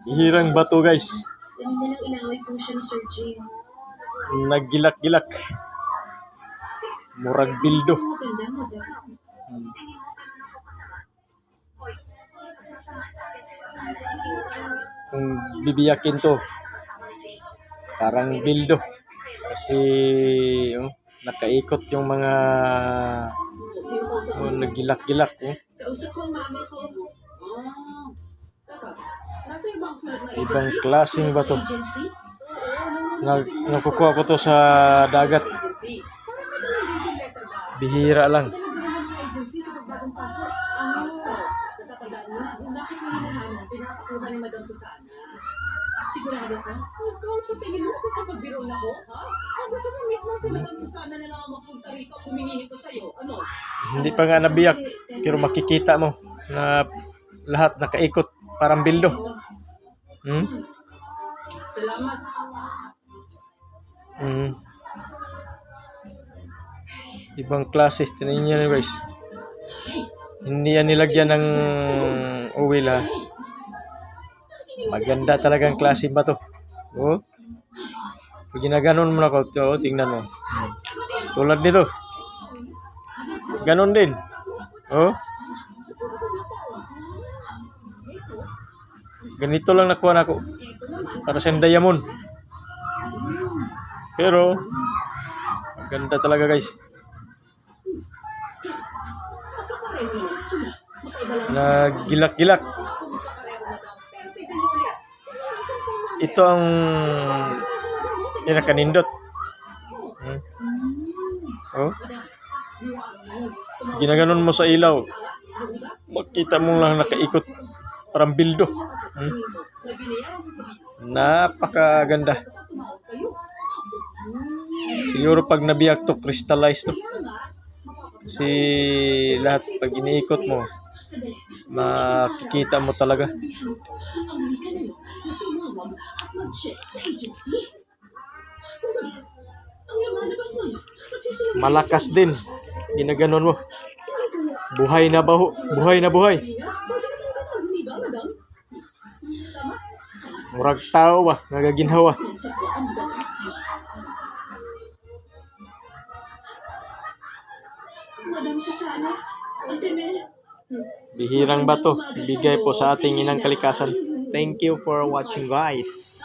Bihirang bato guys. Kanina lang inaway po siya ni Sir Jay. Naggilak-gilak. Murag bildo. Maganda, madam. Kung bibiyakin to, parang bildo. Kasi nakaikot yung mga naggilak-gilak. Kausap ko ang mama ko. Nasa ibang sulat na Ibang klaseng bato. agency? Nakukuha ko to sa dagat. Bihira lang. Agency kapag bagong pasok. Natatandaan mo na. Bakit mo hinahanap? Pinapakuha ni Madam Susana. Sigurado ka? Ikaw, sa tingin mo, kapag-biro na ko, ha? Gusto mo mismo si Madam Susana na lang ang magpunta rito at humingi nito sa'yo. Ano? Hindi pa nga nabiyak. Pero makikita mo na lahat nakaikot. Parang bildo. Salamat. Ibang klase. Tinayin niyo guys. Hindi yan nilagyan ng oil ha. Maganda talagang klase ba to? Pag ginaganon mo na ko, tingnan mo. Tulad nito. Ganon din. Ganito lang nakuha na ko. Para sa diamond. Pero maganda talaga guys. Nagilak-gilak. Ito ang pinakanindot. Ginaganon mo sa ilaw. Makita mo lang nakaikot. Parang bildo. Napakaganda. Siguro pag nabiyak to, crystallize to. Kasi lahat pag iniikot mo, makikita mo talaga. Malakas din. Ginaganon mo. Buhay na buhay na buhay. Murag tao ba? Nagaginhawa. Madam Susana, Ate Mel. Bihirang bato. Bigay po sa ating inang kalikasan. Thank you for watching guys.